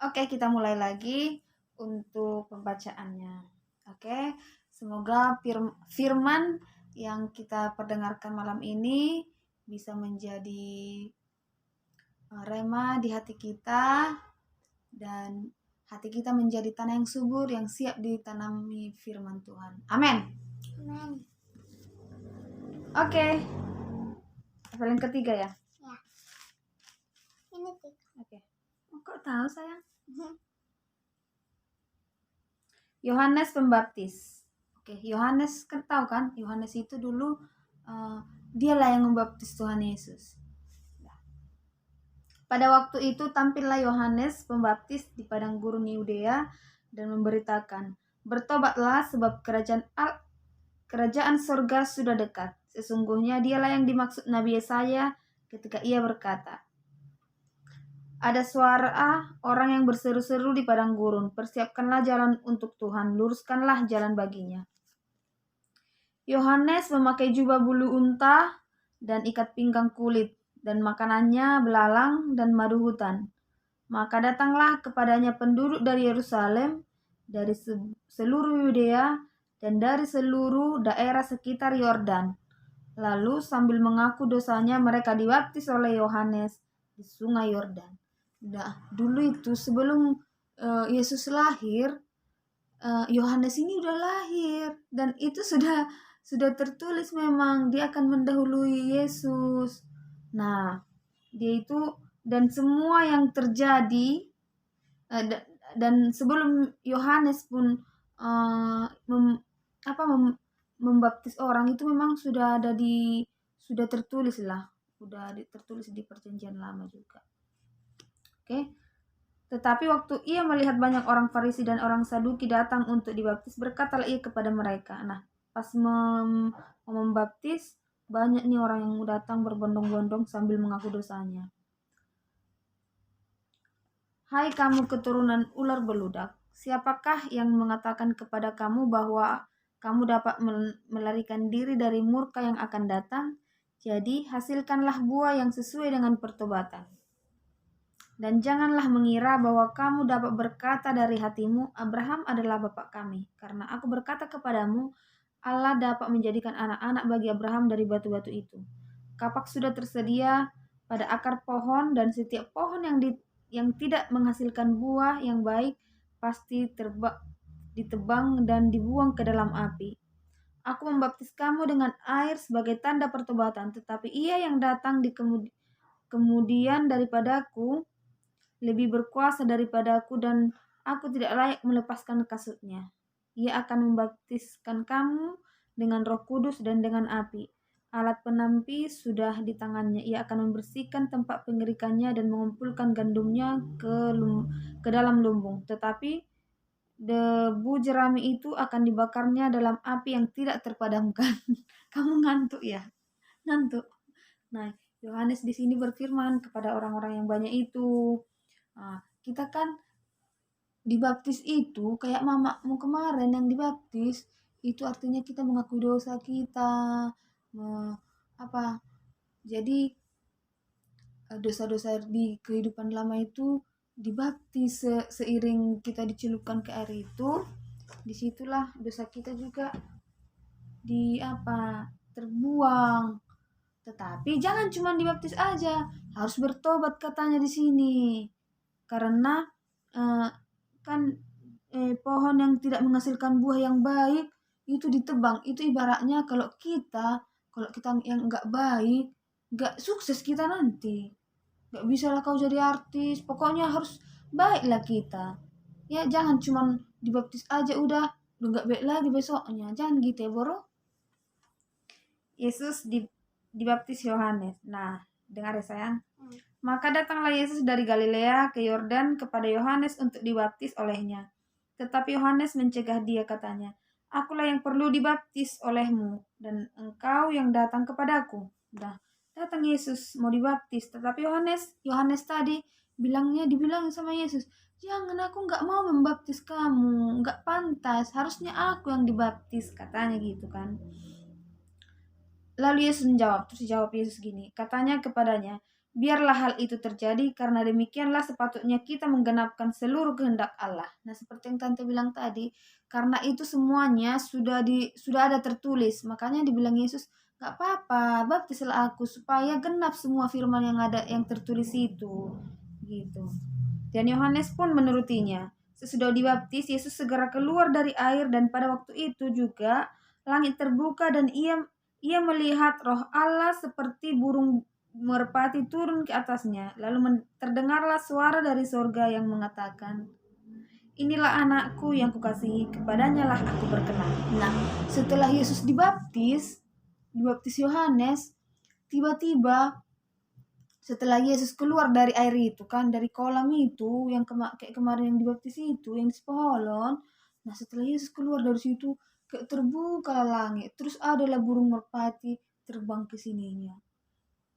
Oke, kita mulai lagi untuk pembacaannya. Oke, semoga firman yang kita perdengarkan malam ini bisa menjadi rema di hati kita dan hati kita menjadi tanah yang subur yang siap ditanami firman Tuhan. Amin. Amin. Oke. Yang ketiga ya? Ya. Ini tiga. Oke. Oh, kok tahu sayang? Yohanes Pembaptis. Oke, Yohanes kan tahu kan? Yohanes itu dulu dialah yang membaptis Tuhan Yesus. Pada waktu itu tampillah Yohanes Pembaptis di padang gurun Yudea dan memberitakan, "Bertobatlah sebab kerajaan surga sudah dekat." Sesungguhnya dialah yang dimaksud Nabi Yesaya ketika ia berkata, "Ada suara orang yang berseru-seru di padang gurun, persiapkanlah jalan untuk Tuhan, luruskanlah jalan baginya." Yohanes memakai jubah bulu unta dan ikat pinggang kulit, dan makanannya belalang dan madu hutan. Maka datanglah kepadanya penduduk dari Yerusalem, dari seluruh Yudea, dan dari seluruh daerah sekitar Yordan. Lalu sambil mengaku dosanya mereka dibaptis oleh Yohanes di sungai Yordan. Nah, dulu itu sebelum Yesus lahir, Yohanes ini udah lahir dan itu sudah tertulis memang dia akan mendahului Yesus. Nah, dia itu dan semua yang terjadi dan sebelum Yohanes pun membaptis orang itu memang sudah tertulis lah, tertulis di Perjanjian Lama juga. Oke. Tetapi waktu ia melihat banyak orang Farisi dan orang Saduki datang untuk dibaptis, berkatalah ia kepada mereka. Nah, pas membaptis, banyak nih orang yang datang berbondong-bondong sambil mengaku dosanya. "Hai kamu keturunan ular beludak, siapakah yang mengatakan kepada kamu bahwa kamu dapat melarikan diri dari murka yang akan datang? Jadi hasilkanlah buah yang sesuai dengan pertobatan. Dan janganlah mengira bahwa kamu dapat berkata dari hatimu, Abraham adalah bapak kami. Karena aku berkata kepadamu, Allah dapat menjadikan anak-anak bagi Abraham dari batu-batu itu. Kapak sudah tersedia pada akar pohon, dan setiap pohon yang tidak menghasilkan buah yang baik pasti ditebang dan dibuang ke dalam api. Aku membaptis kamu dengan air sebagai tanda pertobatan, tetapi ia yang datang di kemudian daripadaku lebih berkuasa daripadaku, dan aku tidak layak melepaskan kasutnya. Ia akan membaptiskan kamu dengan Roh Kudus dan dengan api. Alat penampi sudah di tangannya. Ia akan membersihkan tempat pengerikannya dan mengumpulkan gandumnya ke dalam lumbung. Tetapi debu jerami itu akan dibakarnya dalam api yang tidak terpadamkan. Kamu ngantuk ya? Ngantuk. Nah, Yohanes di sini berfirman kepada orang-orang yang banyak itu. Nah, kita kan dibaptis itu kayak mamamu kemarin yang dibaptis, itu artinya kita mengakui dosa kita. Jadi dosa-dosa di kehidupan lama itu dibaptis seiring kita dicelupkan ke air itu, disitulah dosa kita juga terbuang. Tetapi jangan cuma dibaptis aja, harus bertobat katanya di sini. Karena pohon yang tidak menghasilkan buah yang baik itu ditebang. Itu ibaratnya kalau kita yang nggak baik, nggak sukses kita nanti. Nggak bisa lah kau jadi artis. Pokoknya harus baiklah kita. Ya jangan cuma dibaptis aja udah nggak baik lagi besoknya. Jangan gitu ya, bro. Yesus dibaptis Yohanes. Nah, dengar ya sayang. Maka datanglah Yesus dari Galilea ke Yordan kepada Yohanes untuk dibaptis olehnya. Tetapi Yohanes mencegah dia, katanya, "Akulah yang perlu dibaptis olehmu, dan engkau yang datang kepadaku." Nah, datang Yesus mau dibaptis, tetapi Yohanes tadi dibilang sama Yesus, "Jangan, aku nggak mau membaptis kamu, nggak pantas, harusnya aku yang dibaptis," katanya gitu kan. Lalu Yesus menjawab, terus jawab Yesus gini, katanya kepadanya, Biarlah hal itu terjadi, karena demikianlah sepatutnya kita menggenapkan seluruh kehendak Allah. Nah, seperti yang Tante bilang tadi, karena itu semuanya sudah ada tertulis. Makanya dibilang Yesus, gak apa-apa, baptislah aku supaya genap semua firman yang ada yang tertulis itu. Gitu. Dan Yohanes pun menurutinya. Sesudah dibaptis, Yesus segera keluar dari air, dan pada waktu itu juga langit terbuka dan ia melihat Roh Allah seperti burung merpati turun ke atasnya. Lalu terdengarlah suara dari sorga yang mengatakan, "Inilah anakku yang kukasihi, kepadanya lah aku berkenan." Nah, setelah Yesus dibaptis Yohanes, tiba-tiba setelah Yesus keluar dari air itu kan, dari kolam itu yang kayak kemarin yang dibaptis itu, yang di Sepoholon. Nah, setelah Yesus keluar dari situ, kayak terbuka langit, terus adalah burung merpati terbang ke sininya.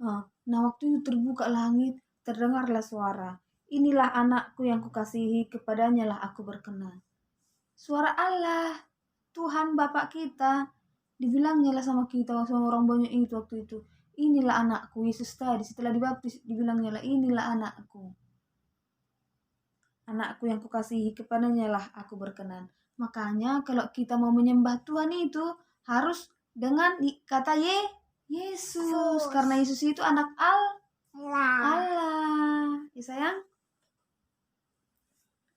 Nah, waktu itu terbuka langit, terdengarlah suara, "Inilah anakku yang kukasihi, kepadanya lah aku berkenan." Suara Allah, Tuhan Bapak kita, dibilangnya lah sama kita, sama orang banyak itu waktu itu, "Inilah anakku." Yesus tadi setelah dibaptis dibilangnya lah, "Inilah anakku. Anakku yang kukasihi, kepadanya lah aku berkenan." Makanya kalau kita mau menyembah Tuhan itu harus dengan kata Yesus, karena Yesus itu anak Allah. Ya sayang?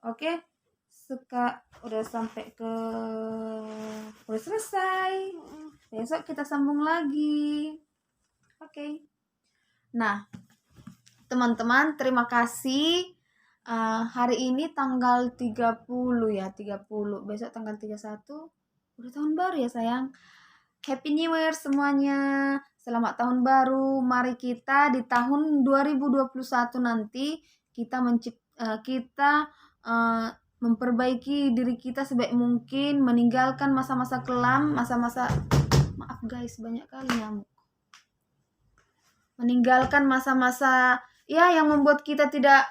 Oke. Udah sampai udah selesai. Besok kita sambung lagi. Oke. Nah, teman-teman, terima kasih. Hari ini tanggal 30 ya, 30. Besok tanggal 31. Udah tahun baru ya sayang. Happy New Year semuanya. Selamat tahun baru. Mari kita di tahun 2021 nanti kita memperbaiki diri kita sebaik mungkin, meninggalkan masa-masa kelam, maaf guys, banyak kali nyamuk. Meninggalkan masa-masa yang membuat kita tidak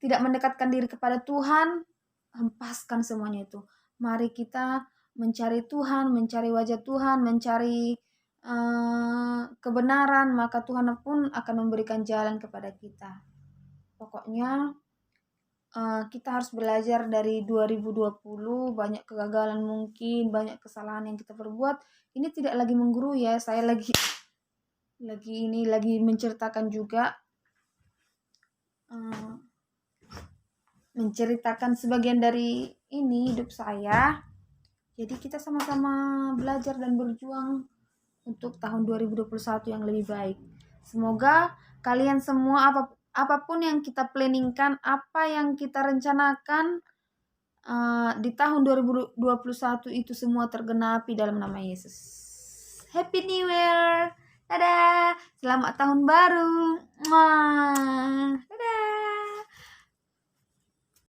mendekatkan diri kepada Tuhan. Hempaskan semuanya itu. Mari kita mencari Tuhan, mencari wajah Tuhan, mencari kebenaran, maka Tuhan pun akan memberikan jalan kepada kita. Pokoknya kita harus belajar dari 2020, banyak kegagalan mungkin, banyak kesalahan yang kita perbuat. Ini tidak lagi menggurui ya, saya lagi menceritakan juga, menceritakan sebagian dari hidup saya. Jadi kita sama-sama belajar dan berjuang untuk tahun 2021 yang lebih baik. Semoga kalian semua apapun yang kita planningkan, apa yang kita rencanakan di tahun 2021 itu semua tergenapi dalam nama Yesus. Happy New Year. Dadah. Selamat tahun baru. Mwah.